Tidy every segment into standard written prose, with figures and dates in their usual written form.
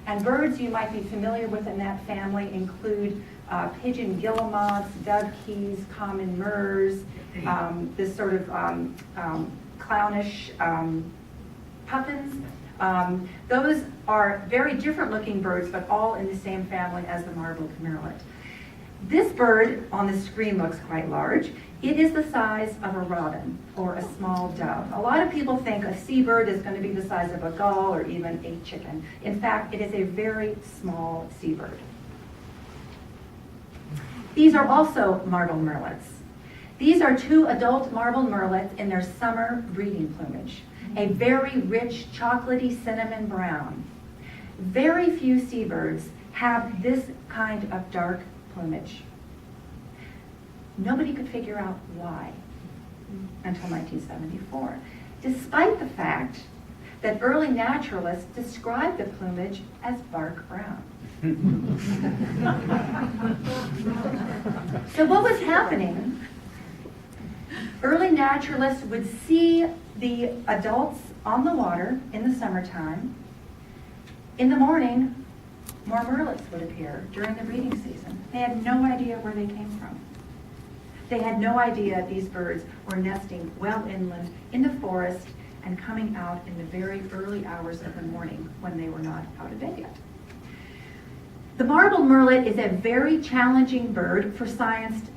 And birds you might be familiar with in that family include pigeon guillemots, dovekies, common murres, this sort of clownish puffins. Those are very different looking birds, but all in the same family as the marbled murrelet. This bird on the screen looks quite large. It is the size of a robin or a small dove. A lot of people think a seabird is going to be the size of a gull or even a chicken. In fact, it is a very small seabird. These are also marbled murrelets. These are two adult marbled murrelets in their summer breeding plumage, a very rich chocolatey cinnamon brown. Very few seabirds have this kind of dark plumage. Nobody could figure out why until 1974, despite the fact that early naturalists described the plumage as bark brown. So what was happening? Early naturalists would see the adults on the water in the summertime. In the morning, more murrelets would appear during the breeding season. They had no idea where they came from. They had no idea these birds were nesting well inland in the forest and coming out in the very early hours of the morning when they were not out of bed yet. The marbled murrelet is a very challenging bird for scientists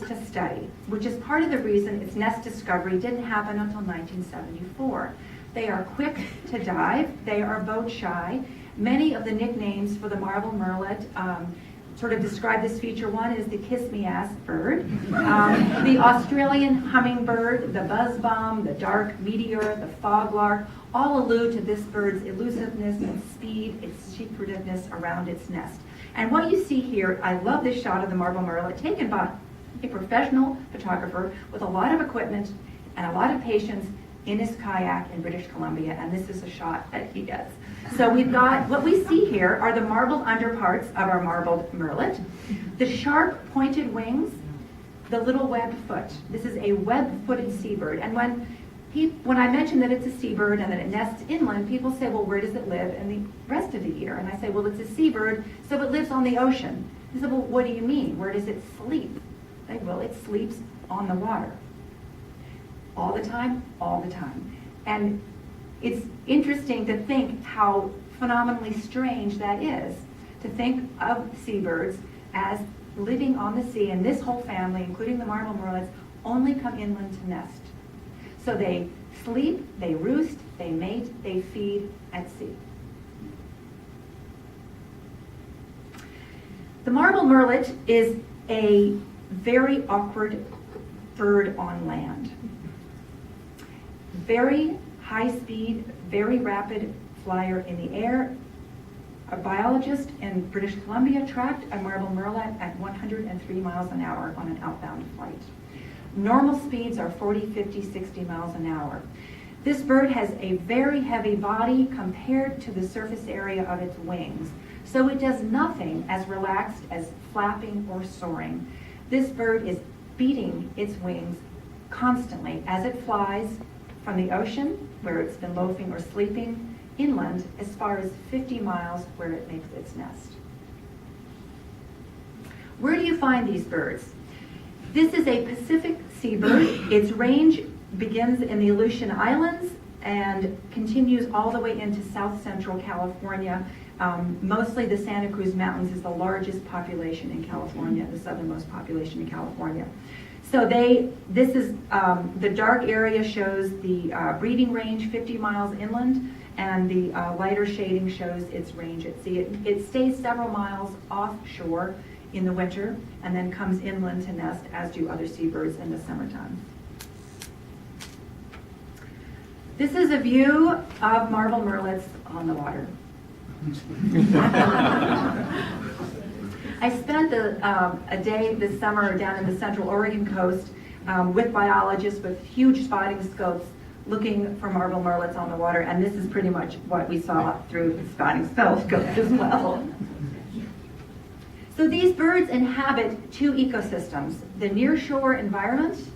to study, which is part of the reason its nest discovery didn't happen until 1974. They are quick to dive. They are boat shy. Many of the nicknames for the marbled murrelet sort of describe this feature. One is the kiss-me-ass bird, the Australian hummingbird, the buzzbomb, the dark meteor, the foglark, all allude to this bird's elusiveness and speed, its secretiveness around its nest. And what you see here, I love this shot of the marbled murrelet taken by a professional photographer with a lot of equipment and a lot of patience in his kayak in British Columbia, and this is a shot that he gets. So we've got, what we see here are the marbled underparts of our marbled murrelet, the sharp pointed wings, the little webbed foot. This is a web-footed seabird, and when I mention that it's a seabird and that it nests inland, people say, well, where does it live in the rest of the year? And I say, well, it's a seabird, so it lives on the ocean. They say, well, what do you mean? Where does it sleep? I say, well, it sleeps on the water. All the time, all the time. And it's interesting to think how phenomenally strange that is, to think of seabirds as living on the sea, and this whole family, including the marbled murrelets, only come inland to nest. So they sleep, they roost, they mate, they feed at sea. The marbled murrelet is a very awkward bird on land. Very high speed, very rapid flyer in the air. A biologist in British Columbia tracked a marbled murrelet at 103 miles an hour on an outbound flight. Normal speeds are 40, 50, 60 miles an hour. This bird has a very heavy body compared to the surface area of its wings, so it does nothing as relaxed as flapping or soaring. This bird is beating its wings constantly as it flies from the ocean, where it's been loafing or sleeping, inland as far as 50 miles where it makes its nest. Where do you find these birds? This is a Pacific seabird. Its range begins in the Aleutian Islands and continues all the way into south central California. Mostly the Santa Cruz Mountains is the largest population in California, the southernmost population in California. So this is, the dark area shows the breeding range 50 miles inland, and the lighter shading shows its range at sea. It stays several miles offshore in the winter and then comes inland to nest, as do other seabirds in the summertime. This is a view of marbled murrelets on the water. I spent a day this summer down in the central Oregon coast with biologists with huge spotting scopes looking for marbled murrelets on the water, and this is pretty much what we saw through the spotting scope as well. So these birds inhabit two ecosystems, the nearshore environment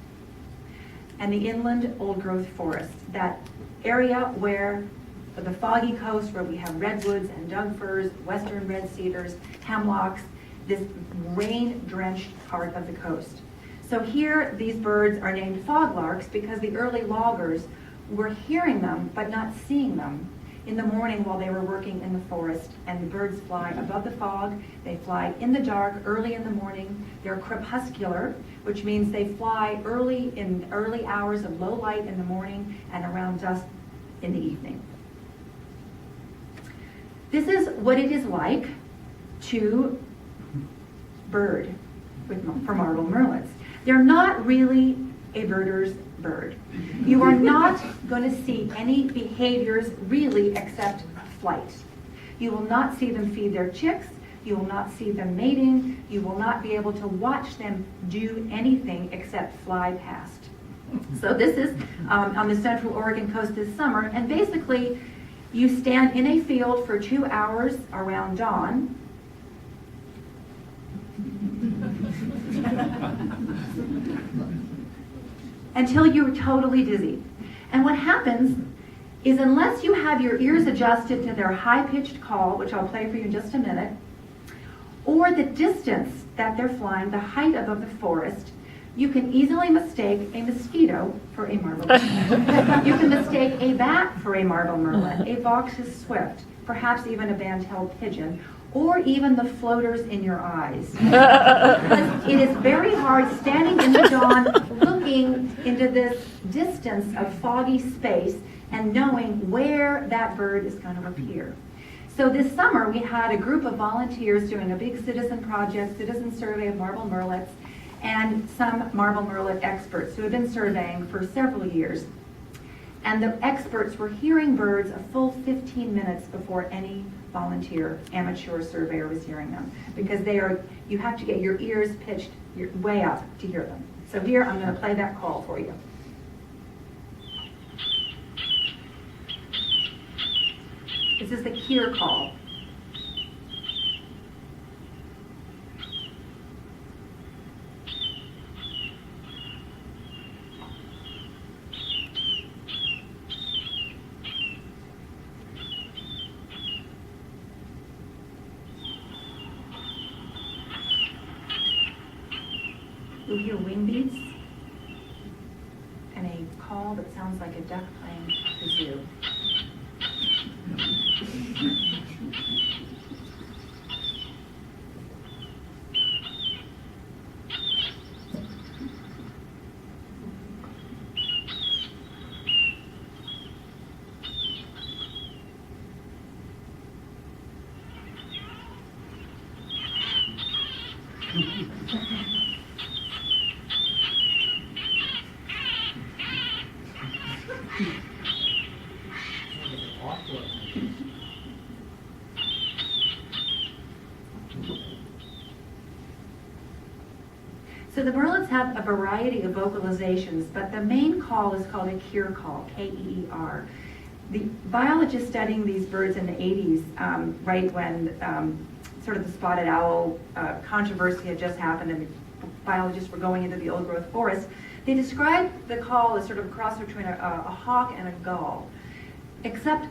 and the inland old-growth forest, that area where For the foggy coast where we have redwoods and Doug firs, western red cedars, hemlocks, this rain-drenched part of the coast. So here, these birds are named foglarks because the early loggers were hearing them but not seeing them in the morning while they were working in the forest. And the birds fly above the fog. They fly in the dark, early in the morning. They're crepuscular, which means they fly in early hours of low light in the morning and around dusk in the evening. This is what it is like to bird for marble murrelets. They're not really a birder's bird. You are not going to see any behaviors really except flight. You will not see them feed their chicks. You will not see them mating. You will not be able to watch them do anything except fly past. So this is on the Central Oregon coast this summer, and basically you stand in a field for 2 hours around dawn. Until you're totally dizzy. And what happens is, unless you have your ears adjusted to their high-pitched call, which I'll play for you in just a minute, or the distance that they're flying, the height above the forest, you can easily mistake a mosquito for a marble murrelet. You can mistake a bat for a marble murrelet, a Vaux's swift, perhaps even a band-tailed pigeon, or even the floaters in your eyes. Because it is very hard standing in the dawn looking into this distance of foggy space and knowing where that bird is going to appear. So this summer we had a group of volunteers doing a big citizen project, citizen survey of marble murrelets, and some marble murrelet experts who had been surveying for several years. And the experts were hearing birds a full 15 minutes before any volunteer amateur surveyor was hearing them, because you have to get your ears pitched way up to hear them. So here I'm going to play that call for you. This is the Keir call. You'll hear wing beats and a call that sounds like a duck playing kazoo. So the murrelets have a variety of vocalizations, but the main call is called a Keir call, K-E-E-R. The biologists studying these birds in the 80s, right when sort of the spotted owl controversy had just happened and the biologists were going into the old growth forest, they described the call as sort of a cross between a hawk and a gull, except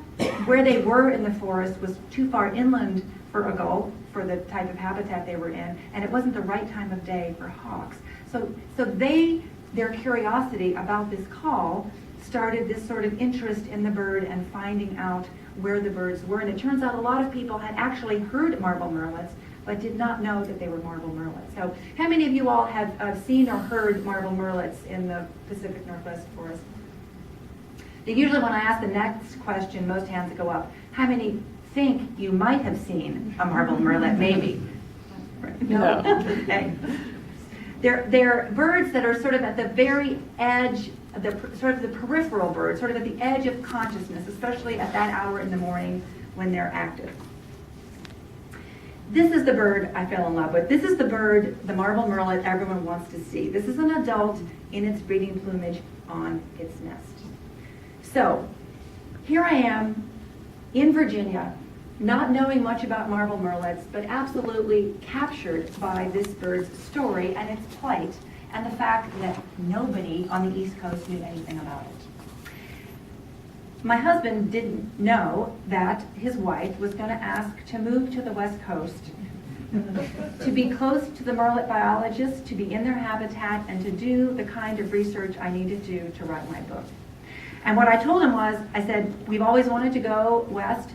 where they were in the forest was too far inland for a gull, for the type of habitat they were in, and it wasn't the right time of day for hawks. So their curiosity about this call started this sort of interest in the bird and finding out where the birds were. And it turns out a lot of people had actually heard marble murrelets, but did not know that they were marble murrelets. So how many of you all have seen or heard marble murrelets in the Pacific Northwest forest? Usually when I ask the next question, most hands go up. How many think you might have seen a marble murrelet? Maybe. No? Okay. They're birds that are sort of at the very edge, sort of the peripheral birds, sort of at the edge of consciousness, especially at that hour in the morning when they're active. This is the bird I fell in love with. This is the bird, the marble murrelet, everyone wants to see. This is an adult in its breeding plumage on its nest. So here I am in Virginia, not knowing much about marble murrelets, but absolutely captured by this bird's story and its plight, and the fact that nobody on the East Coast knew anything about it. my husband didn't know that his wife was going to ask to move to the West Coast, to be close to the Murrelet biologists, to be in their habitat, and to do the kind of research I needed to do to write my book. And what I told him was, I said, we've always wanted to go west.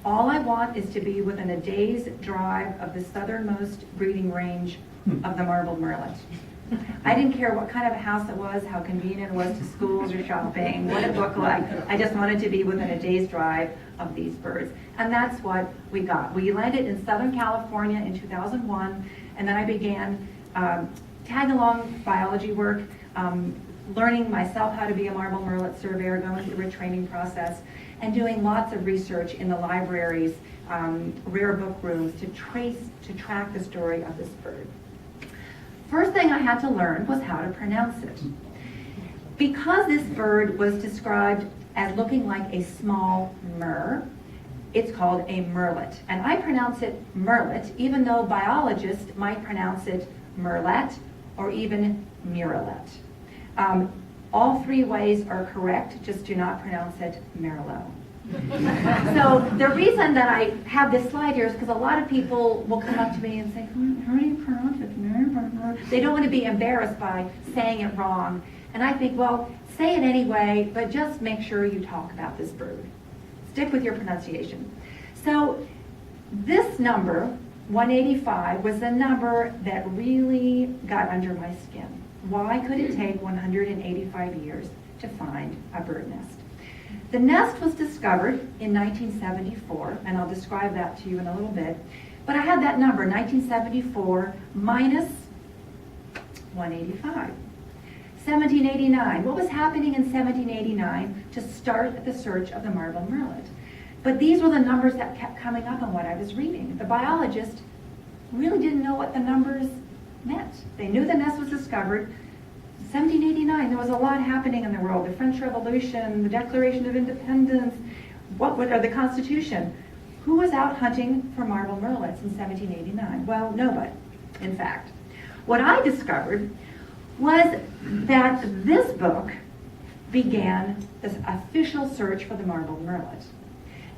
All I want is to be within a day's drive of the southernmost breeding range of the marbled murrelet. I didn't care what kind of a house it was, how convenient it was to schools or shopping, what it looked like. I just wanted to be within a day's drive of these birds. And that's what we got. We landed in Southern California in 2001, and then I began tag-along biology work, learning myself how to be a marbled murrelet surveyor, going through a training process, and doing lots of research in the libraries, rare book rooms, to track the story of this bird. First thing I had to learn was how to pronounce it. Because this bird was described as looking like a small murre, it's called a murrelet. And I pronounce it murrelet, even though biologists might pronounce it murrelet or even murrelet. All three ways are correct, just do not pronounce it Murrelet. So the reason that I have this slide here is because a lot of people will come up to me and say, how do you pronounce it? They don't want to be embarrassed by saying it wrong. And I think, well, say it anyway, but just make sure you talk about this bird. Stick with your pronunciation. So this number, 185, was the number that really got under my skin. Why could it take 185 years to find a bird nest? The nest was discovered in 1974, and I'll describe that to you in a little bit. But I had that number, 1974 minus 185. 1789. What was happening in 1789 to start the search of the marbled murrelet? But these were the numbers that kept coming up on what I was reading. The biologist really didn't know what the numbers meant. They knew the nest was discovered. 1789, there was a lot happening in the world. The French Revolution, the Declaration of Independence, the Constitution. Who was out hunting for marbled murrelets in 1789? Well, nobody, in fact. What I discovered was that this book began this official search for the marbled murrelet.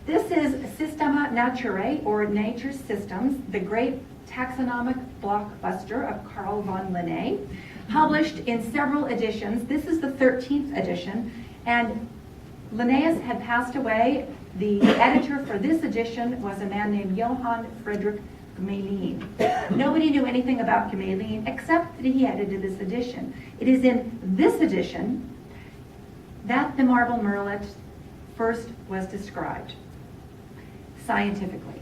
This is Systema Naturae, or Nature's Systems, the great taxonomic blockbuster of Carl von Linné, published in several editions. This is the 13th edition, and Linnaeus had passed away. The editor for this edition was a man named Johann Friedrich Gmelin. Nobody knew anything about Gmelin except that he edited this edition. It is in this edition that the marbled murrelet first was described scientifically.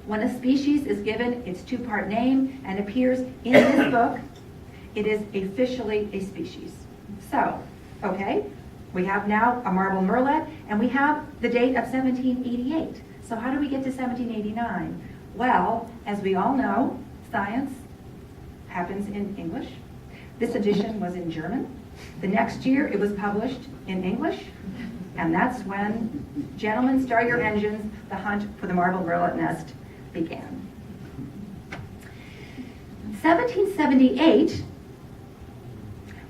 When a species is given its two-part name and appears in this book, it is officially a species. So, okay, we have now a marbled murrelet, and we have the date of 1788. So how do we get to 1789? Well, as we all know, science happens in English. This edition was in German. The next year it was published in English, and that's when, gentlemen, start your engines, the hunt for the marbled murrelet nest began. 1778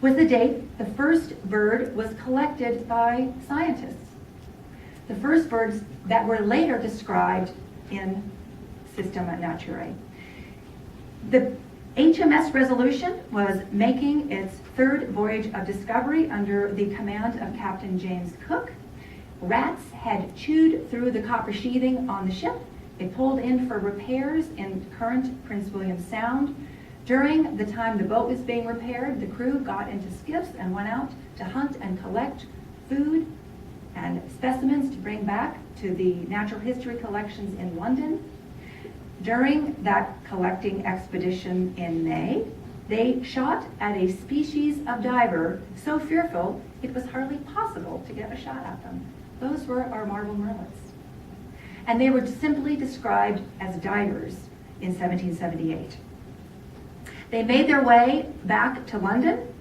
was the date the first bird was collected by scientists. The first birds that were later described in Systema Naturae. The HMS Resolution was making its third voyage of discovery under the command of Captain James Cook. Rats had chewed through the copper sheathing on the ship. They pulled in for repairs in current Prince William Sound. During the time the boat was being repaired, the crew got into skiffs and went out to hunt and collect food and specimens to bring back to the natural history collections in London. During that collecting expedition in May, they shot at a species of diver so fearful it was hardly possible to get a shot at them. Those were our marbled murrelets. And they were simply described as divers in 1778. They made their way back to London.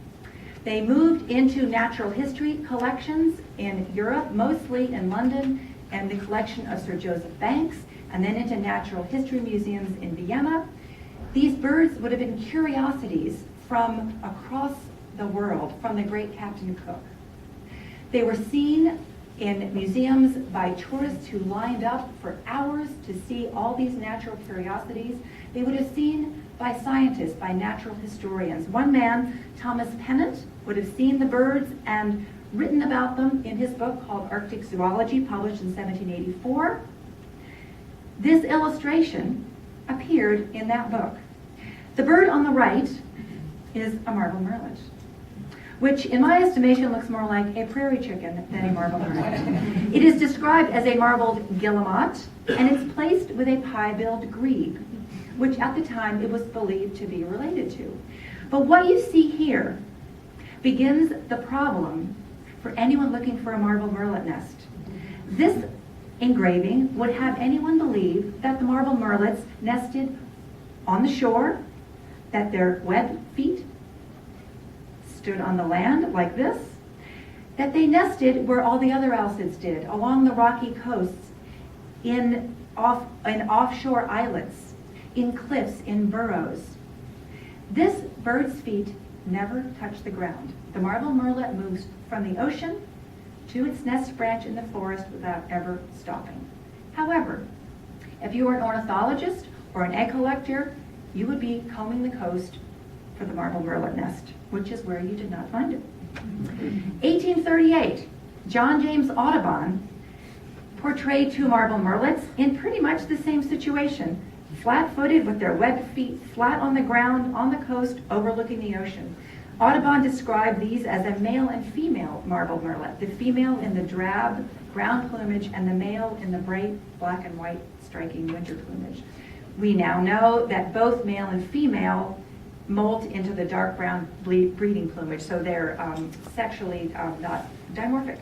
They moved into natural history collections in Europe, mostly in London, and the collection of Sir Joseph Banks, and then into natural history museums in Vienna. These birds would have been curiosities from across the world, from the great Captain Cook. They were seen in museums by tourists who lined up for hours to see all these natural curiosities. They would have seen by scientists, by natural historians. One man, Thomas Pennant, would have seen the birds and written about them in his book called Arctic Zoology, published in 1784. This illustration appeared in that book. The bird on the right is a marble murrelet, which in my estimation looks more like a prairie chicken than a marble murrelet. It is described as a marbled guillemot, and it's placed with a pie-billed grebe, which at the time it was believed to be related to. But what you see here begins the problem for anyone looking for a marble murrelet nest. This engraving would have anyone believe that the marble murrelets nested on the shore, that their webbed feet stood on the land like this, that they nested where all the other alcids did, along the rocky coasts, in offshore islets, in cliffs, in burrows. This bird's feet never touch the ground. The marble murrelet moves from the ocean to its nest branch in the forest without ever stopping. However, if you were an ornithologist or an egg collector, you would be combing the coast for the marble murrelet nest, which is where you did not find it. 1838, John James Audubon portrayed two marble murrelets in pretty much the same situation, flat-footed with their webbed feet flat on the ground on the coast overlooking the ocean. Audubon described these as a male and female marble murrelet, the female in the drab brown plumage and the male in the bright black and white striking winter plumage. We now know that both male and female molt into the dark brown breeding plumage, so they're sexually not dimorphic,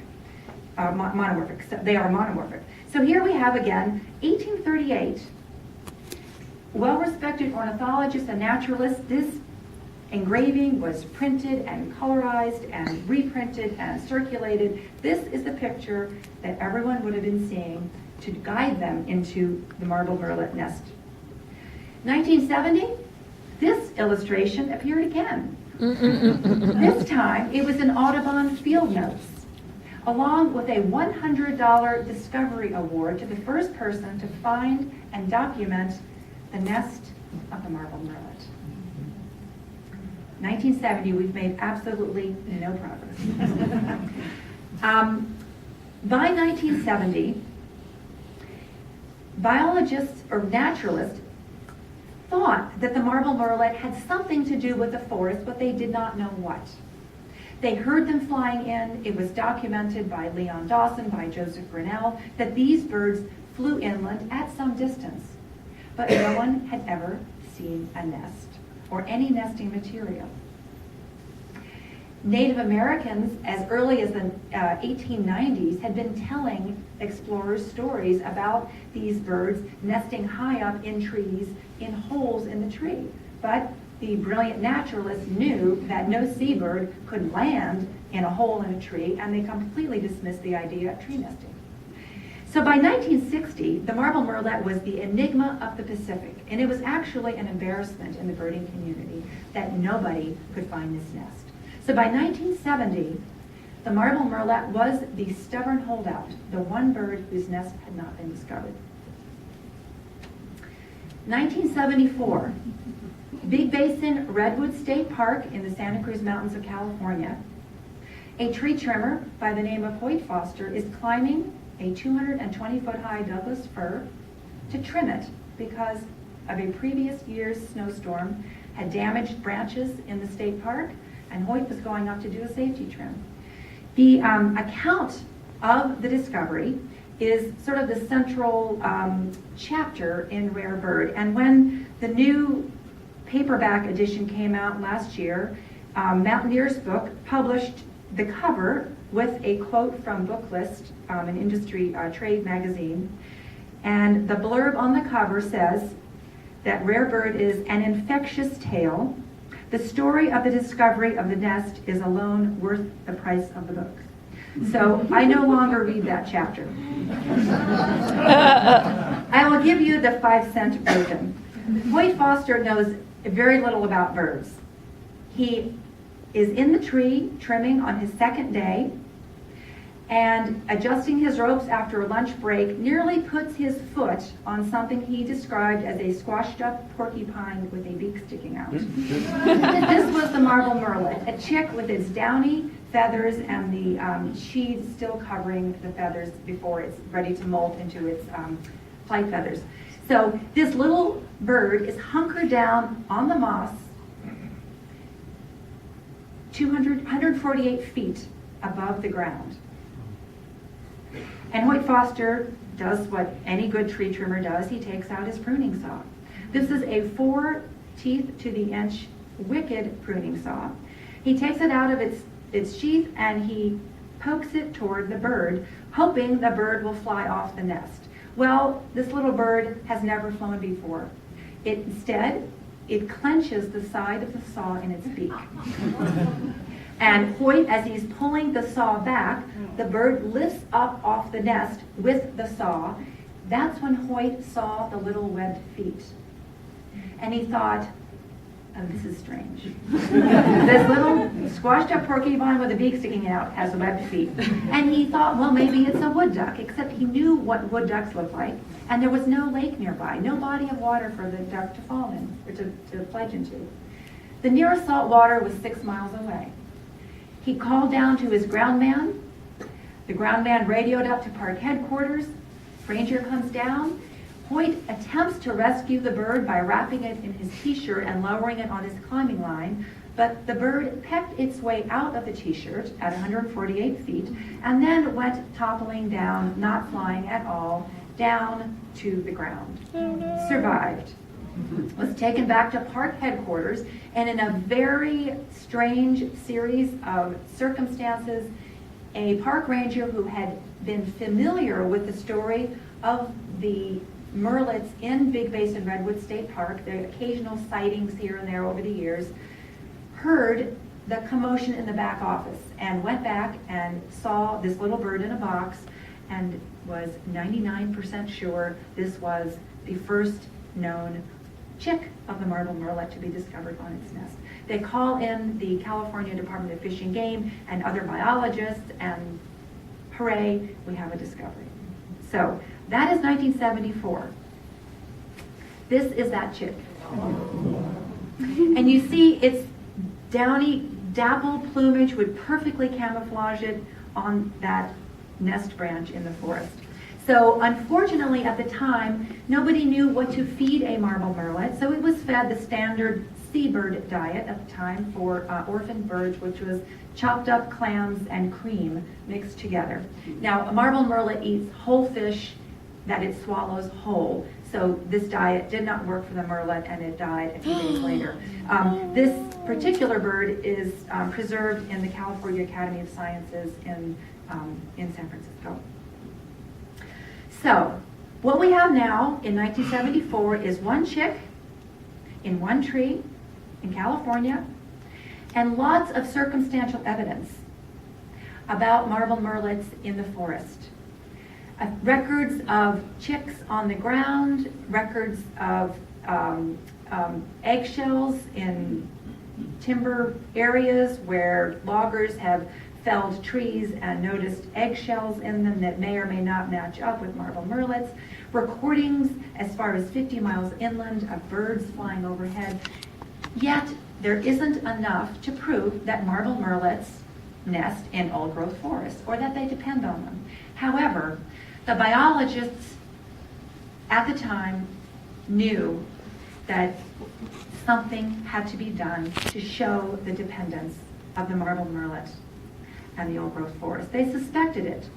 monomorphic. So they are monomorphic. So here we have again, 1838, well-respected ornithologist and naturalist. This engraving was printed and colorized and reprinted and circulated. This is the picture that everyone would have been seeing to guide them into the marble murrelet nest. 1970, this illustration appeared again. This time, it was in Audubon Field Notes, along with a $100 Discovery Award to the first person to find and document the nest of the marble murrelet. 1970, we've made absolutely no progress. By 1970, biologists or naturalists thought that the marble murrelet had something to do with the forest, but they did not know what. They heard them flying in. It was documented by Leon Dawson, by Joseph Grinnell, that these birds flew inland at some distance, but no one had ever seen a nest or any nesting material. Native Americans, as early as the 1890s, had been telling explorers stories about these birds nesting high up in trees, in holes in the tree. But the brilliant naturalists knew that no seabird could land in a hole in a tree, and they completely dismissed the idea of tree nesting. So by 1960, the marble murrelet was the enigma of the Pacific, and it was actually an embarrassment in the birding community that nobody could find this nest. So by 1970, the marble murrelet was the stubborn holdout, the one bird whose nest had not been discovered. 1974, Big Basin Redwood State Park in the Santa Cruz Mountains of California. A tree trimmer by the name of Hoyt Foster is climbing a 220-foot-high Douglas fir to trim it because of a previous year's snowstorm had damaged branches in the state park, and Hoyt was going up to do a safety trim. The account of the discovery is sort of the central chapter in Rare Bird. And when the new paperback edition came out last year, Mountaineer's Book published the cover with a quote from Booklist, an industry trade magazine. And the blurb on the cover says that Rare Bird is an infectious tale. The story of the discovery of the nest is alone worth the price of the book. So I no longer read that chapter. I will give you the 5-cent version. Hoyt Foster knows very little about birds. He is in the tree trimming on his second day, and adjusting his ropes after a lunch break, nearly puts his foot on something he described as a squashed up porcupine with a beak sticking out. This was the marble murrelet, a chick with its downy feathers and the sheath still covering the feathers before it's ready to molt into its flight feathers. So this little bird is hunkered down on the moss 148 feet above the ground. And Hoyt Foster does what any good tree trimmer does. He takes out his pruning saw. This is a 4 teeth to the inch wicked pruning saw. He takes it out of its sheath and he pokes it toward the bird, hoping the bird will fly off the nest. Well, this little bird has never flown before. Instead, it clenches the side of the saw in its beak. And Hoyt, as he's pulling the saw back, the bird lifts up off the nest with the saw. That's when Hoyt saw the little webbed feet. And he thought, oh, this is strange. This little squashed up porcupine with a beak sticking out has webbed feet. And he thought, well, maybe it's a wood duck, except he knew what wood ducks look like. And there was no lake nearby, no body of water for the duck to fall in, or to plunge into. The nearest salt water was 6 miles away. He called down to his ground man. The ground man radioed up to park headquarters. Ranger comes down. Hoyt attempts to rescue the bird by wrapping it in his t-shirt and lowering it on his climbing line, but the bird pecked its way out of the t-shirt at 148 feet and then went toppling down, not flying at all, down to the ground. Survived. Was taken back to park headquarters, and in a very strange series of circumstances, a park ranger who had been familiar with the story of the murrelets in Big Basin Redwood State Park, the occasional sightings here and there over the years, heard the commotion in the back office and went back and saw this little bird in a box and was 99% sure this was the first known chick of the marble murrelet to be discovered on its nest. They call in the California Department of Fish and Game and other biologists, and hooray, we have a discovery. So that is 1974. This is that chick. And you see its downy, dappled plumage would perfectly camouflage it on that nest branch in the forest. So unfortunately at the time, nobody knew what to feed a marble murrelet, so it was fed the standard seabird diet at the time for orphan birds, which was chopped up clams and cream mixed together. Now, a marble murrelet eats whole fish that it swallows whole, so this diet did not work for the murrelet and it died a few days later. This particular bird is preserved in the California Academy of Sciences in San Francisco. So, what we have now in 1974 is one chick in one tree in California and lots of circumstantial evidence about marble murrelets in the forest. Records of chicks on the ground, records of eggshells in timber areas where loggers have felled trees and noticed eggshells in them that may or may not match up with marble murrelets, recordings as far as 50 miles inland of birds flying overhead. Yet there isn't enough to prove that marble murrelets nest in old-growth forests or that they depend on them. However, the biologists at the time knew that something had to be done to show the dependence of the marble murrelet and the old-growth forest. They suspected it,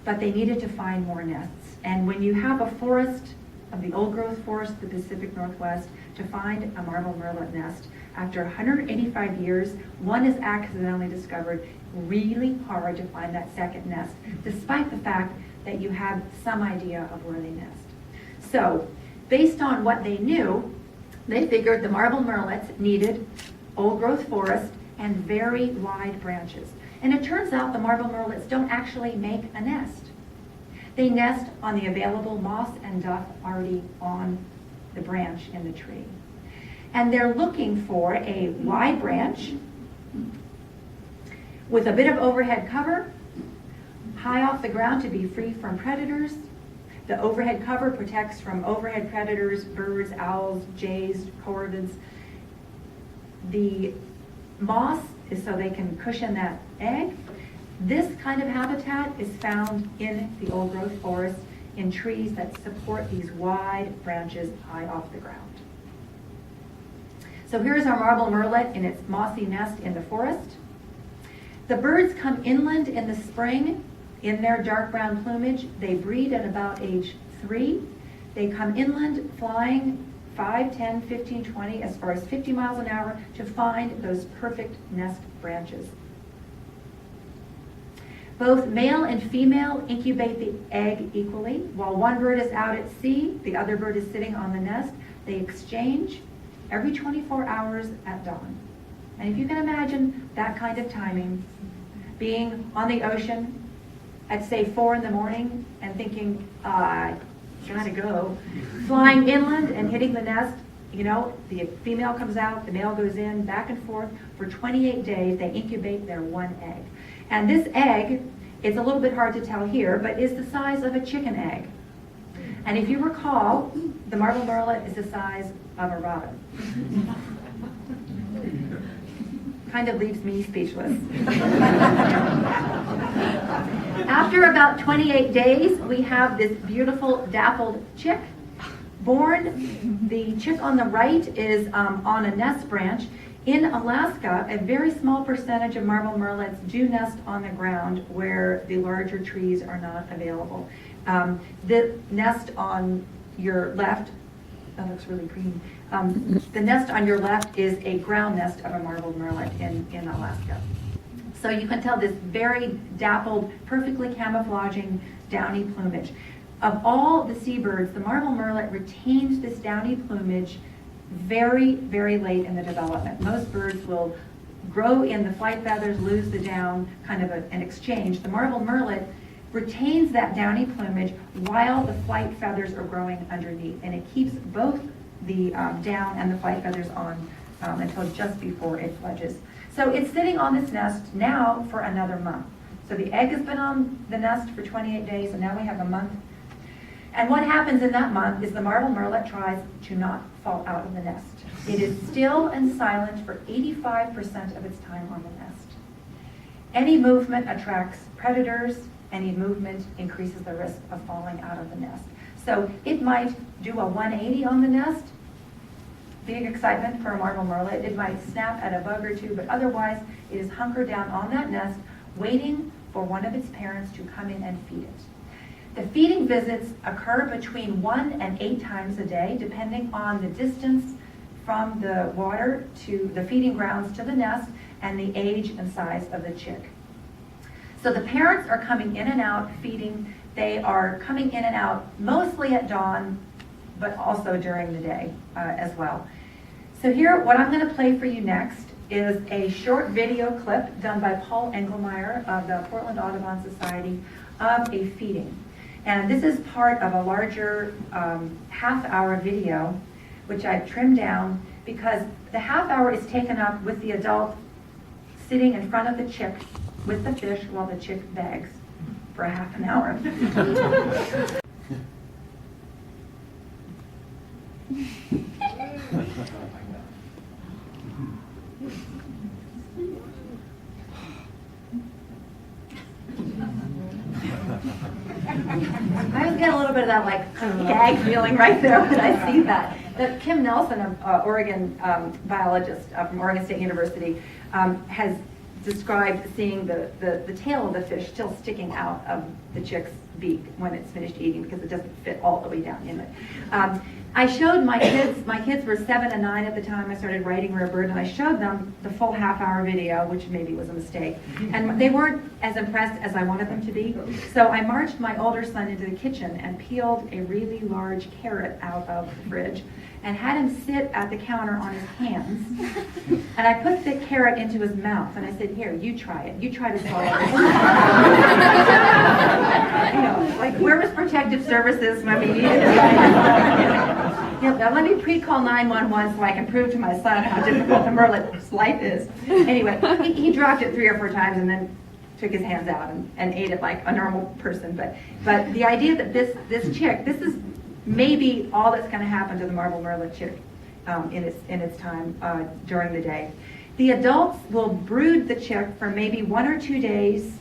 but they needed to find more nests. And when you have a forest of the old-growth forest, the Pacific Northwest, to find a marble murrelet nest, after 185 years, one is accidentally discovered. Really hard to find that second nest, despite the fact that you have some idea of where they nest. So, based on what they knew, they figured the marble murrelets needed old-growth forest and very wide branches. And it turns out the marble murrelets don't actually make a nest. They nest on the available moss and duff already on the branch in the tree. And they're looking for a wide branch with a bit of overhead cover, high off the ground to be free from predators. The overhead cover protects from overhead predators, birds, owls, jays, corvids. The moss is so they can cushion that egg. This kind of habitat is found in the old growth forest in trees that support these wide branches high off the ground. So here's our marble murrelet in its mossy nest in the forest. The birds come inland in the spring in their dark brown plumage. They breed at about age 3. They come inland flying 5, 10, 15, 20, as far as 50 miles an hour to find those perfect nest branches. Both male and female incubate the egg equally. While one bird is out at sea, the other bird is sitting on the nest. They exchange every 24 hours at dawn. And if you can imagine that kind of timing, being on the ocean at say 4 in the morning and thinking, gotta go, flying inland and hitting the nest, you know, the female comes out, the male goes in, back and forth. For 28 days, they incubate their one egg. And this egg, it's a little bit hard to tell here, but is the size of a chicken egg. And if you recall, the marble murrelet is the size of a robin. Kind of leaves me speechless. After about 28 days, we have this beautiful dappled chick born. The chick on the right is on a nest branch. In Alaska, a very small percentage of marble murrelets do nest on the ground where the larger trees are not available. The nest on your left, that looks really green. The nest on your left is a ground nest of a marble murrelet in Alaska. So you can tell this very dappled, perfectly camouflaging downy plumage. Of all the seabirds, the marble murrelet retains this downy plumage very, very late in the development. Most birds will grow in the flight feathers, lose the down, kind of an exchange. The marble murrelet retains that downy plumage while the flight feathers are growing underneath, and it keeps both the down and the flight feathers on until just before it fledges. So it's sitting on this nest now for another month. So the egg has been on the nest for 28 days, and now we have a month. And what happens in that month is the marble murrelet tries to not fall out of the nest. It is still and silent for 85% of its time on the nest. Any movement attracts predators. Any movement increases the risk of falling out of the nest. So it might do a 180 on the nest, big excitement for a marble murrelet. It might snap at a bug or two, but otherwise it is hunkered down on that nest, waiting for one of its parents to come in and feed it. The feeding visits occur between 1 and 8 times a day, depending on the distance from the water to the feeding grounds to the nest and the age and size of the chick. So the parents are coming in and out feeding. They are coming in and out mostly at dawn, but also during the day as well. So here, what I'm going to play for you next is a short video clip done by Paul Engelmeyer of the Portland Audubon Society of a feeding. And this is part of a larger half-hour video, which I've trimmed down because the half hour is taken up with the adult sitting in front of the chick with the fish while the chick begs for a half an hour. I always get a little bit of that like gag feeling right there when I see that. That Kim Nelson, of Oregon biologist from Oregon State University, has described seeing the tail of the fish still sticking out of the chick's beak when it's finished eating because it doesn't fit all the way down in it. I showed my kids were 7 and 9 at the time I started writing Rare Bird, and I showed them the full half-hour video, which maybe was a mistake. And they weren't as impressed as I wanted them to be. So I marched my older son into the kitchen and peeled a really large carrot out of the fridge and had him sit at the counter on his hands. And I put the carrot into his mouth, and I said, "Here, you try it. You try to swallow it." You know, like, where was protective services when we needed it? Now let me pre-call 911 so I can prove to my son how difficult the murrelet's life is. Anyway, he dropped it 3 or 4 times and then took his hands out and ate it like a normal person. But the idea that this chick, this is maybe all that's going to happen to the marble murrelet chick in its time during the day. The adults will brood the chick for maybe 1 or 2 days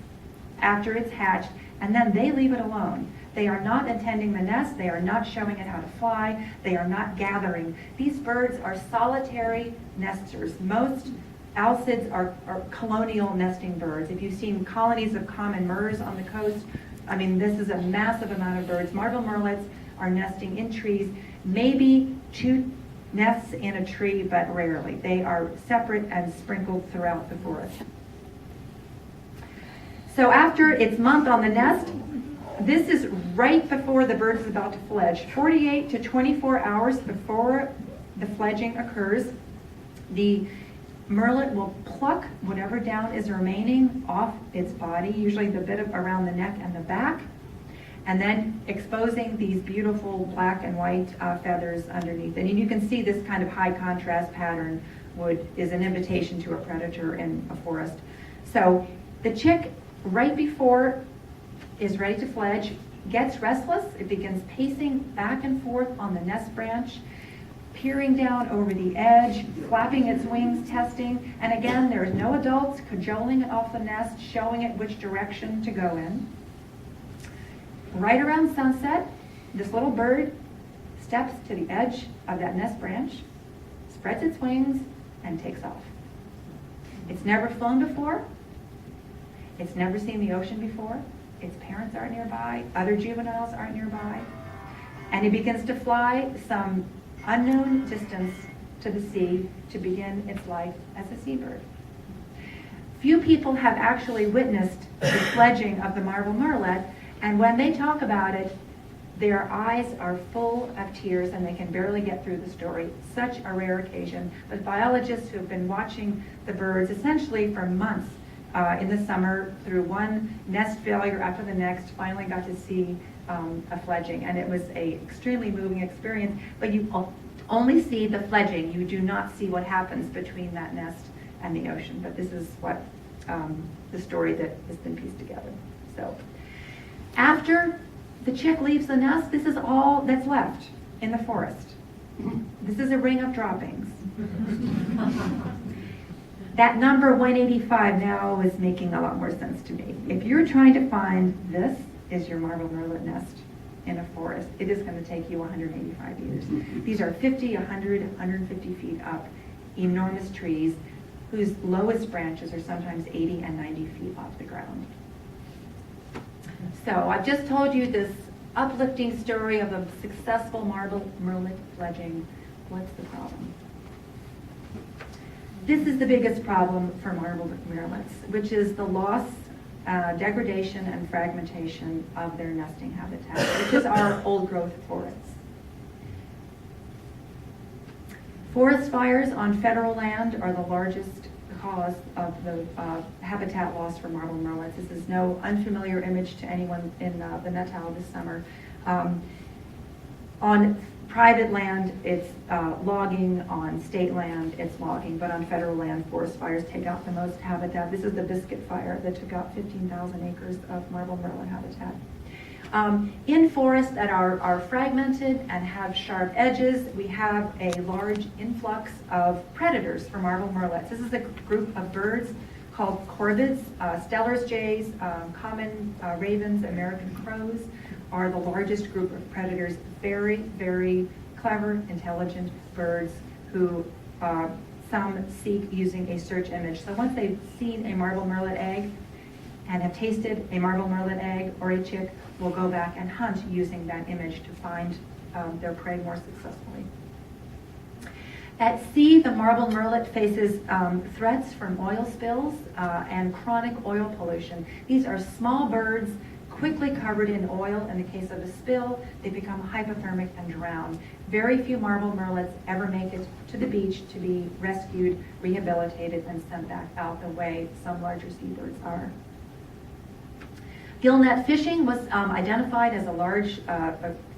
after it's hatched, and then they leave it alone. They are not attending the nest. They are not showing it how to fly. They are not gathering. These birds are solitary nesters. Most alcids are colonial nesting birds. If you've seen colonies of common murres on the coast, I mean, this is a massive amount of birds. Marble murrelets are nesting in trees, maybe 2 nests in a tree, but rarely. They are separate and sprinkled throughout the forest. So after its month on the nest, this is right before the bird is about to fledge. 48 to 24 hours before the fledging occurs, the murrelet will pluck whatever down is remaining off its body, usually the bit around the neck and the back, and then exposing these beautiful black and white feathers underneath. And you can see this kind of high contrast pattern is an invitation to a predator in a forest. So the chick, right before is ready to fledge, gets restless. It begins pacing back and forth on the nest branch, peering down over the edge, flapping its wings, testing. And again, there's no adults cajoling it off the nest, showing it which direction to go in. Right around sunset, this little bird steps to the edge of that nest branch, spreads its wings, and takes off. It's never flown before. It's never seen the ocean before. Its parents aren't nearby. Other juveniles aren't nearby. And it begins to fly some unknown distance to the sea to begin its life as a seabird. Few people have actually witnessed the fledging of the marble murrelet, and when they talk about it, their eyes are full of tears and they can barely get through the story. Such a rare occasion. But biologists who have been watching the birds essentially for months in the summer through one nest failure after the next finally got to see a fledging, and it was an extremely moving experience. But you only see the fledging. You do not see what happens between that nest and the ocean. But this is what the story that has been pieced together. So after the chick leaves the nest, this is all that's left in the forest. This is a ring of droppings. That number 185 now is making a lot more sense to me. If you're trying to find this is your marble murrelet nest in a forest, it is going to take you 185 years. These are 50, 100, 150 feet up, enormous trees whose lowest branches are sometimes 80 and 90 feet off the ground. So I've just told you this uplifting story of a successful marble murrelet fledging. What's the problem? This is the biggest problem for marble murrelets, which is the loss, degradation, and fragmentation of their nesting habitat, which is our old-growth forests. Forest fires on federal land are the largest cause of the habitat loss for marble murrelets. This is no unfamiliar image to anyone in the Methow this summer. On private land, it's logging. On state land, it's logging. But on federal land, forest fires take out the most habitat. This is the Biscuit Fire that took out 15,000 acres of marble murrelet habitat. In forests that are fragmented and have sharp edges, we have a large influx of predators for marble murrelets. This is a group of birds called corvids. Steller's jays, common ravens, American crows are the largest group of predators. Very, very clever, intelligent birds who some seek using a search image. So once they've seen a marble murrelet egg and have tasted a marble murrelet egg or a chick, will go back and hunt using that image to find their prey more successfully. At sea, the marble murrelet faces threats from oil spills and chronic oil pollution. These are small birds quickly covered in oil. In the case of a spill, they become hypothermic and drown. Very few marble murrelets ever make it to the beach to be rescued, rehabilitated, and sent back out the way some larger seabirds are. Gillnet fishing was identified as a large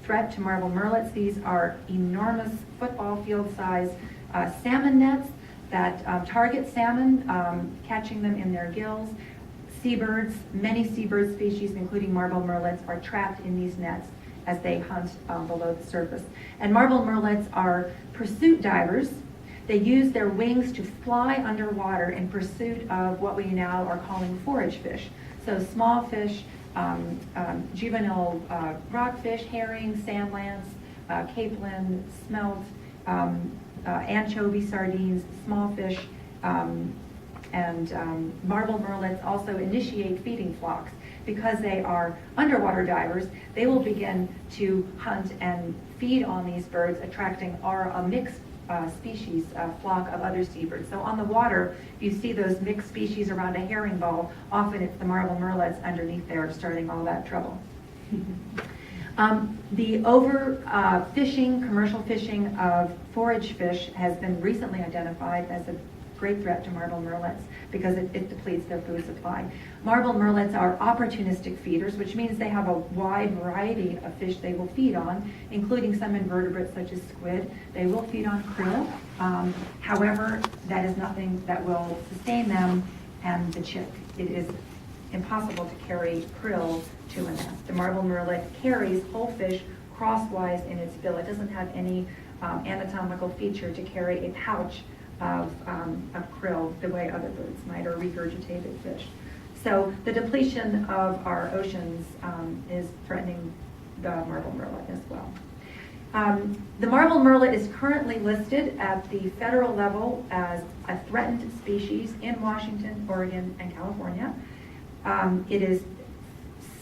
threat to marble murrelets. These are enormous football field size salmon nets that target salmon, catching them in their gills. Seabirds, many seabird species, including marble murrelets, are trapped in these nets as they hunt below the surface. And marble murrelets are pursuit divers. They use their wings to fly underwater in pursuit of what we now are calling forage fish. So small fish, juvenile rockfish, herring, sand lance, capelin, smelt, anchovy, sardines, small fish, and marble murrelets also initiate feeding flocks. Because they are underwater divers, they will begin to hunt and feed on these birds, attracting a mixed species flock of other seabirds. So on the water, if you see those mixed species around a herring ball, often it's the marble murrelets underneath there starting all that trouble. The overfishing, commercial fishing of forage fish has been recently identified as a great threat to marble murrelets because it depletes their food supply. Marble murrelets are opportunistic feeders, which means they have a wide variety of fish they will feed on, including some invertebrates such as squid. They will feed on krill. However, that is nothing that will sustain them and the chick. It is impossible to carry krill to a nest. The marble murrelet carries whole fish crosswise in its bill. It doesn't have any anatomical feature to carry a pouch of krill the way other birds might, or regurgitated fish. So the depletion of our oceans is threatening the marble murrelet as well. The marble murrelet is currently listed at the federal level as a threatened species in Washington, Oregon, and California. It is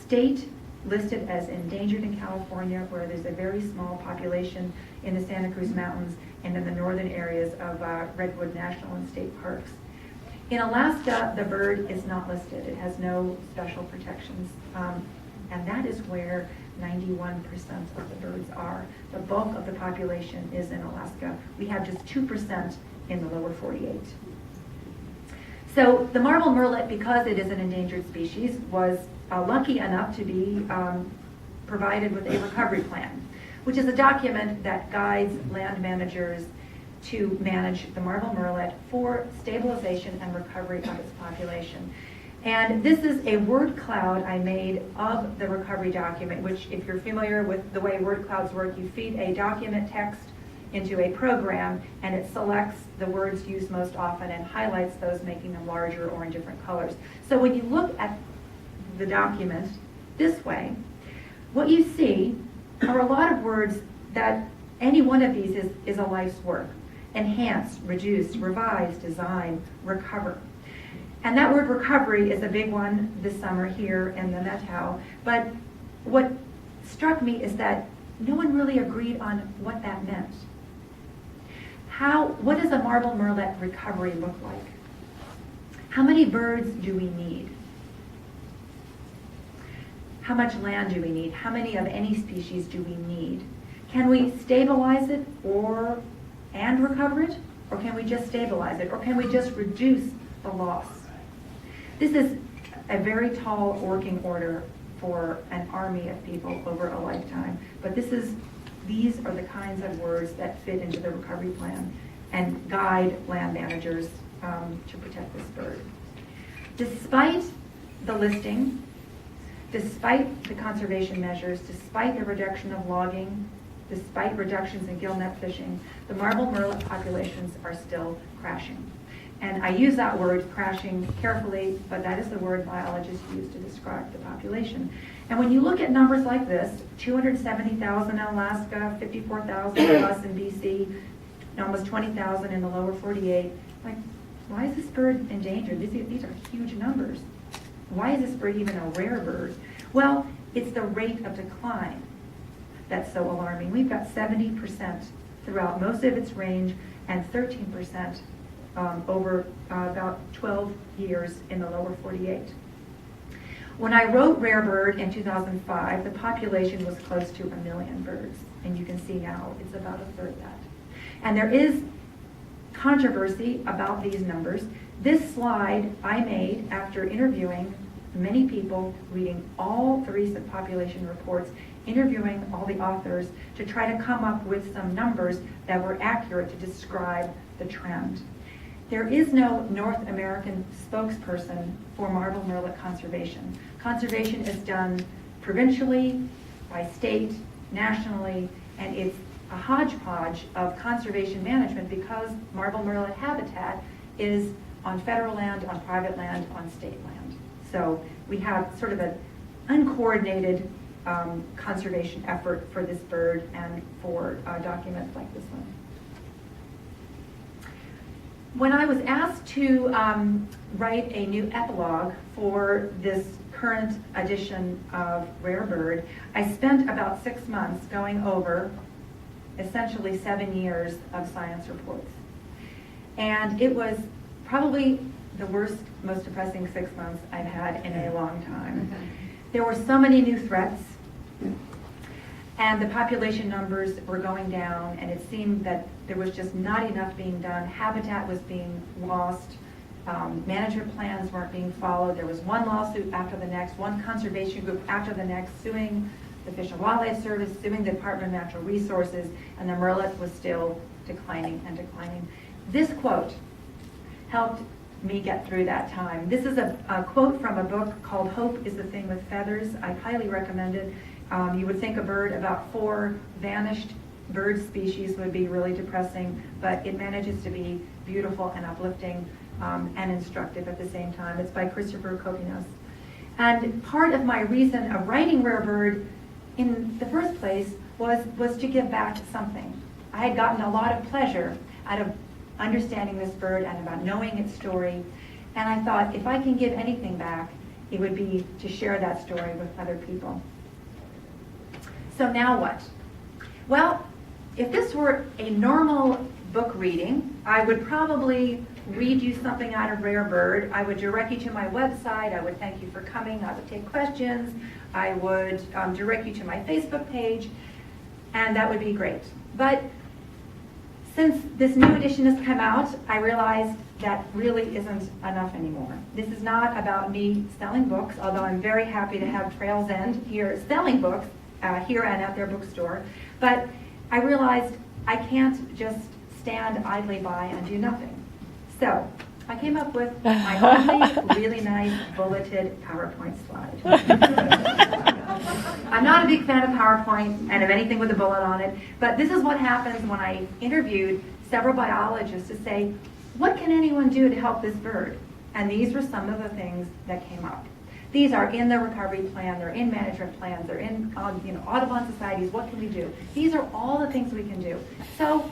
state listed as endangered in California, where there's a very small population in the Santa Cruz Mountains and in the northern areas of Redwood National and State Parks. In Alaska, the bird is not listed. It has no special protections, and that is where 91% of the birds are. The bulk of the population is in Alaska. We have just 2% in the lower 48. So the marble murrelet, because it is an endangered species, was lucky enough to be provided with a recovery plan, which is a document that guides land managers to manage the marble murrelet for stabilization and recovery of its population. And this is a word cloud I made of the recovery document, which, if you're familiar with the way word clouds work, you feed a document text into a program and it selects the words used most often and highlights those, making them larger or in different colors. So when you look at the document this way, what you see are a lot of words that any one of these is a life's work. Enhance, reduce, revise, design, recover. And that word recovery is a big one this summer here in the Methow. But what struck me is that no one really agreed on what that meant. What does a marble murrelet recovery look like? How many birds do we need? How much land do we need? How many of any species do we need? Can we stabilize it and recover it? Or can we just stabilize it? Or can we just reduce the loss? This is a very tall working order for an army of people over a lifetime. But these are the kinds of words that fit into the recovery plan and guide land managers to protect this bird. Despite the listing, despite the conservation measures, despite the reduction of logging, despite reductions in gill net fishing, the marble murrelet populations are still crashing. And I use that word, crashing, carefully, but that is the word biologists use to describe the population. And when you look at numbers like this, 270,000 in Alaska, 54,000 plus in BC, almost 20,000 in the lower 48, like, why is this bird endangered? These are huge numbers. Why is this bird even a rare bird? Well, it's the rate of decline that's so alarming. We've got 70% throughout most of its range and 13% over about 12 years in the lower 48. When I wrote Rare Bird in 2005, the population was close to 1 million birds, and you can see now it's about a third that. And there is controversy about these numbers. This slide I made after interviewing many people, reading all the recent population reports, interviewing all the authors to try to come up with some numbers that were accurate to describe the trend. There is no North American spokesperson for marble murrelet conservation. Conservation is done provincially, by state, nationally, and it's a hodgepodge of conservation management because marble murrelet habitat is on federal land, on private land, on state land. So we have sort of an uncoordinated conservation effort for this bird and for documents like this one. When I was asked to write a new epilogue for this current edition of Rare Bird, I spent about 6 months going over essentially 7 years of science reports. And it was probably the worst, most depressing 6 months I've had in a long time. There were so many new threats, and the population numbers were going down, and it seemed that there was just not enough being done. Habitat was being lost. Management plans weren't being followed. There was one lawsuit after the next, one conservation group after the next, suing the Fish and Wildlife Service, suing the Department of Natural Resources, and the murrelet was still declining and declining. This quote helped me get through that time. This is a quote from a book called Hope is the Thing with Feathers. I highly recommend it. You would think a bird about 4 vanished bird species would be really depressing, but it manages to be beautiful and uplifting and instructive at the same time. It's by Christopher Kokinos. And part of my reason of writing Rare Bird in the first place was to give back something. I had gotten a lot of pleasure out of understanding this bird and about knowing its story, and I thought if I can give anything back, it would be to share that story with other people. So now what? Well, if this were a normal book reading, I would probably read you something out of Rare Bird. I would direct you to my website. I would thank you for coming. I would take questions. I would direct you to my Facebook page, and that would be great. But since this new edition has come out, I realized that really isn't enough anymore. This is not about me selling books, although I'm very happy to have Trails End here selling books here and at their bookstore. But I realized I can't just stand idly by and do nothing. So I came up with my only really nice bulleted PowerPoint slide. I'm not a big fan of PowerPoint and of anything with a bullet on it, but this is what happens when I interviewed several biologists to say, what can anyone do to help this bird? And these were some of the things that came up. These are in the recovery plan, they're in management plans, they're in Audubon societies, what can we do? These are all the things we can do. So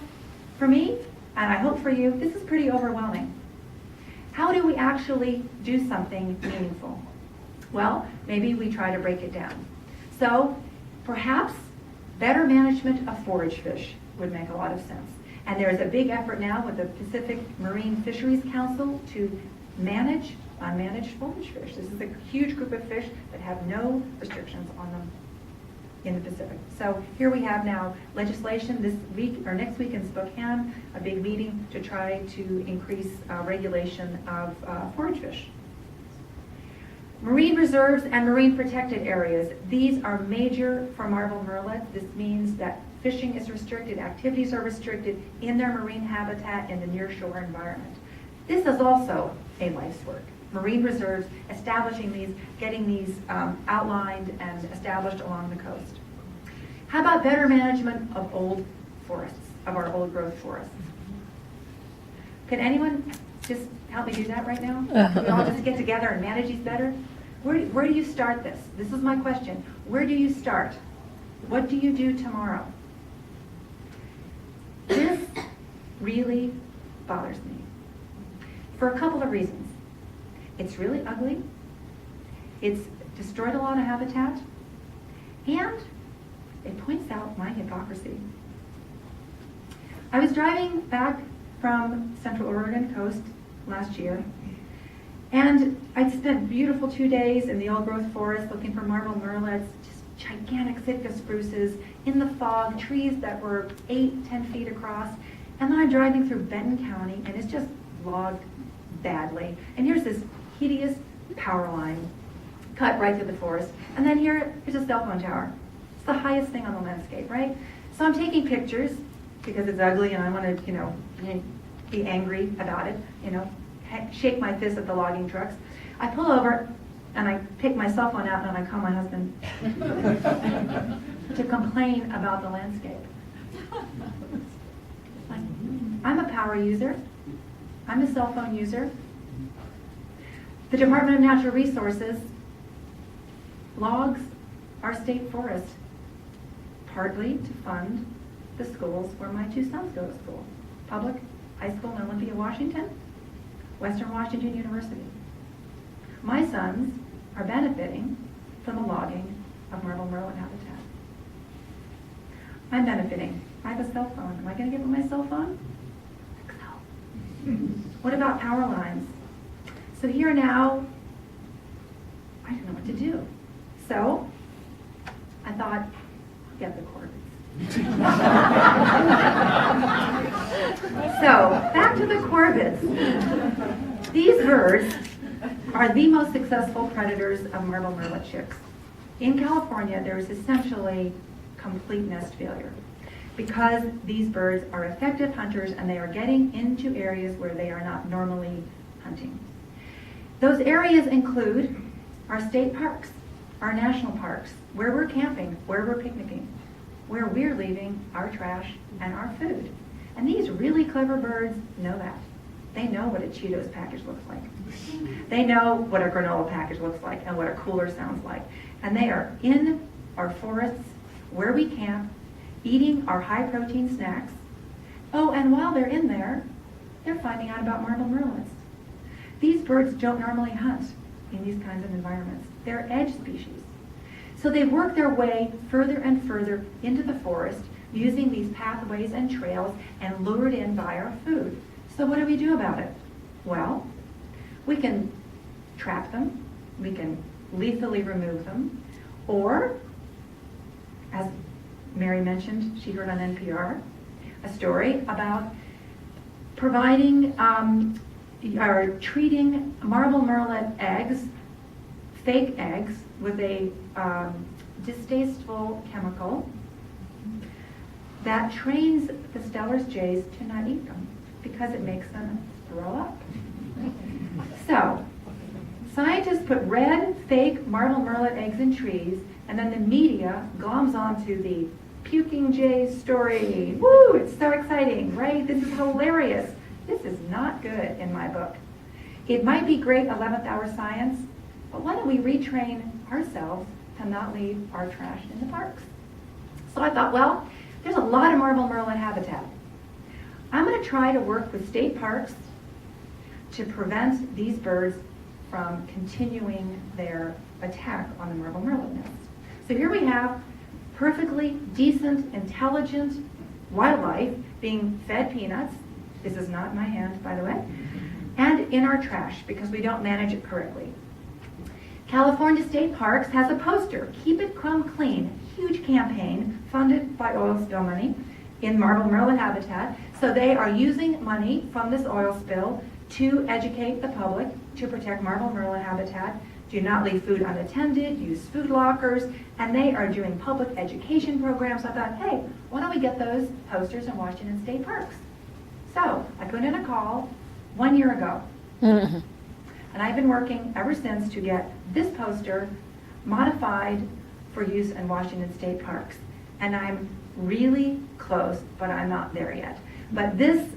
for me, and I hope for you, this is pretty overwhelming. How do we actually do something meaningful? Well, maybe we try to break it down. So perhaps better management of forage fish would make a lot of sense. And there's a big effort now with the Pacific Marine Fisheries Council to manage unmanaged forage fish. This is a huge group of fish that have no restrictions on them in the Pacific. So here we have now legislation this week or next week in Spokane, a big meeting to try to increase regulation of forage fish. Marine reserves and marine protected areas. These are major for marble murrelet. This means that fishing is restricted, activities are restricted in their marine habitat in the nearshore environment. This is also a life's work. Marine reserves, establishing these, getting these outlined and established along the coast. How about better management of old forests, of our old growth forests? Can anyone just help me do that right now? Can we all just get together and manage these better? Where do you start this? This is my question. Where do you start? What do you do tomorrow? This really bothers me for a couple of reasons. It's really ugly, it's destroyed a lot of habitat, and it points out my hypocrisy. I was driving back from Central Oregon coast last year, and I'd spent beautiful 2 days in the old growth forest looking for marble murrelets, just gigantic Sitka spruces, in the fog, trees that were 8-10 feet across, and then I'm driving through Benton County, and it's just logged badly. And here's this hideous power line cut right through the forest. And then here's a cell phone tower. It's the highest thing on the landscape, right? So I'm taking pictures because it's ugly and I want to, be angry about it, shake my fist at the logging trucks. I pull over and I pick my cell phone out and I call my husband to complain about the landscape. I'm a power user. I'm a cell phone user. The Department of Natural Resources logs our state forest, partly to fund the schools where my two sons go to school. Public high school in Olympia, Washington, Western Washington University. My sons are benefiting from the logging of marble murrelet habitat. I'm benefiting. I have a cell phone. Am I going to give up my cell phone? I think so. What about power lines? So here now, I don't know what to do. So I thought, I'll get the corvids. So back to the corvids. These birds are the most successful predators of marble murrelet chicks. In California, there is essentially complete nest failure because these birds are effective hunters and they are getting into areas where they are not normally hunting. Those areas include our state parks, our national parks, where we're camping, where we're picnicking, where we're leaving our trash and our food. And these really clever birds know that. They know what a Cheetos package looks like. They know what a granola package looks like and what a cooler sounds like. And they are in our forests where we camp, eating our high-protein snacks. Oh, and while they're in there, they're finding out about marble murrelets. These birds don't normally hunt in these kinds of environments. They're edge species. So they work their way further and further into the forest using these pathways and trails and lured in by our food. So what do we do about it? Well, we can trap them, we can lethally remove them, or, as Mary mentioned, she heard on NPR, a story about providing or treating marble murrelet eggs, fake eggs, with a distasteful chemical that trains the Steller's jays to not eat them because it makes them throw up. So, scientists put red, fake marble murrelet eggs in trees, and then the media gloms onto the puking jays story. Woo, it's so exciting, right? This is hilarious. This is not good in my book. It might be great 11th hour science, but why don't we retrain ourselves to not leave our trash in the parks? So I thought, well, there's a lot of marble murrelet habitat. I'm going to try to work with state parks to prevent these birds from continuing their attack on the marble murrelet nest. So here we have perfectly decent, intelligent wildlife being fed peanuts. This is not my hand, by the way. And in our trash because we don't manage it correctly. California State Parks has a poster, Keep It Crumb Clean, huge campaign funded by oil spill money in marble murrelet habitat. So they are using money from this oil spill to educate the public to protect marble murrelet habitat. Do not leave food unattended, use food lockers, and they are doing public education programs. I thought, hey, why don't we get those posters in Washington State Parks? So I put in a call 1 year ago. Mm-hmm. And I've been working ever since to get this poster modified for use in Washington State Parks. And I'm really close, but I'm not there yet. But this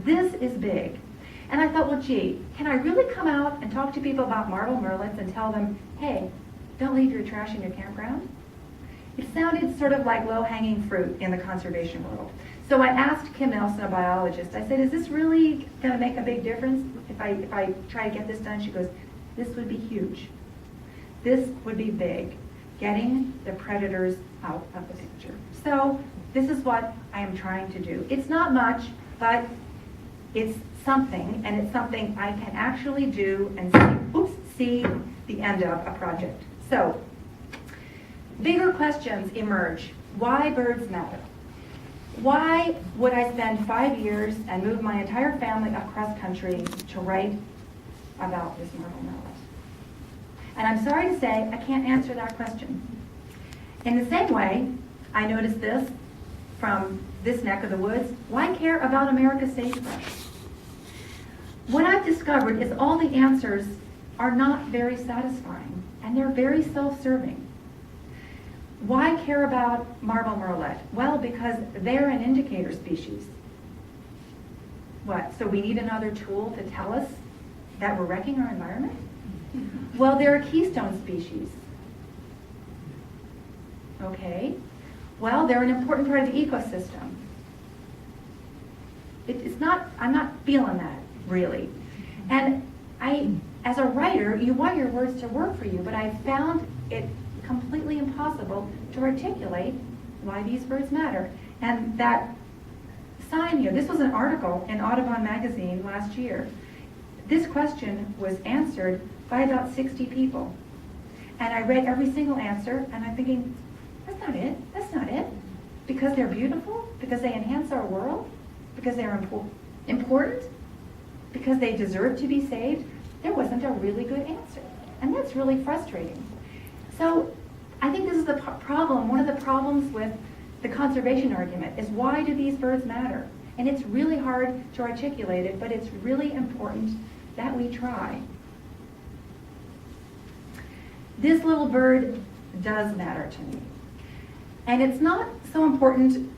is big. And I thought, well, gee, can I really come out and talk to people about marble murrelets and tell them, hey, don't leave your trash in your campground? It sounded sort of like low-hanging fruit in the conservation world. So I asked Kim Nelson, a biologist, I said, is this really going to make a big difference if I try to get this done? She goes, this would be huge. This would be big, getting the predators out of the picture. So this is what I am trying to do. It's not much, but it's something, and it's something I can actually do and see the end of a project. So bigger questions emerge. Why birds matter? Why would I spend 5 years and move my entire family across country to write about this marble murrelet? And I'm sorry to say, I can't answer that question. In the same way, I noticed this from this neck of the woods. Why care about America's sagebrush? what I've discovered is all the answers are not very satisfying, and they're very self-serving. Why care about marble murrelet? Well, because they're an indicator species. What, so we need another tool to tell us that we're wrecking our environment? Well, they're a keystone species. Okay, well, they're an important part of the ecosystem. It's not, I'm not feeling that, really. And as a writer, you want your words to work for you, but I found it completely impossible to articulate why these birds matter. And that sign here, this was an article in Audubon magazine last year. This question was answered by about 60 people. And I read every single answer, and I'm thinking, that's not it, that's not it. Because they're beautiful, because they enhance our world, because they're important, because they deserve to be saved, there wasn't a really good answer. And that's really frustrating. So I think this is the problem. One of the problems with the conservation argument is, why do these birds matter? And it's really hard to articulate it, but it's really important that we try. This little bird does matter to me. And it's not so important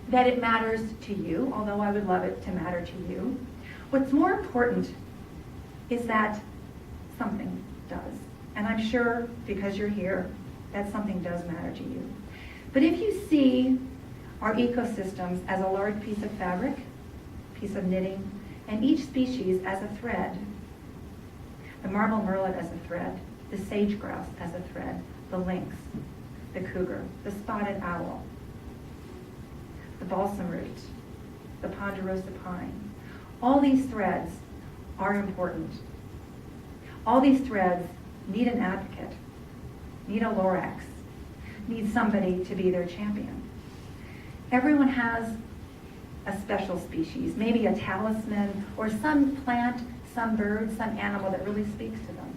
that it matters to you, although I would love it to matter to you. What's more important is that something does. And I'm sure, because you're here, that something does matter to you. But if you see our ecosystems as a large piece of fabric, piece of knitting, and each species as a thread, the marble murrelet as a thread, the sage grouse as a thread, the lynx, the cougar, the spotted owl, the balsam root, the ponderosa pine. All these threads are important. All these threads need an advocate, need a Lorax, need somebody to be their champion. Everyone has a special species, maybe a talisman, or some plant, some bird, some animal that really speaks to them.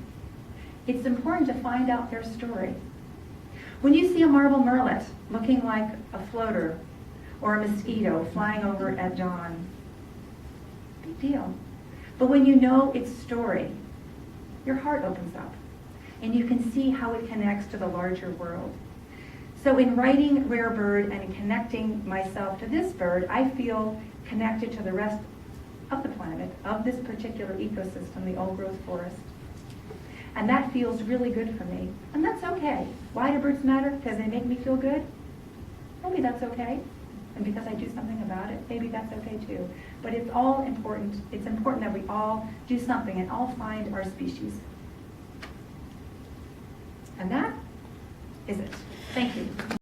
It's important to find out their story. When you see a marble murrelet looking like a floater or a mosquito flying over at dawn, big deal. But when you know its story, your heart opens up and you can see how it connects to the larger world. So in writing Rare Bird and in connecting myself to this bird, I feel connected to the rest of the planet, of this particular ecosystem, the old growth forest. And that feels really good for me. And that's okay. Why do birds matter? Because they make me feel good? Maybe that's okay. And because I do something about it, maybe that's okay too. But it's all important. It's important that we all do something and all find our species. And that is it. Thank you.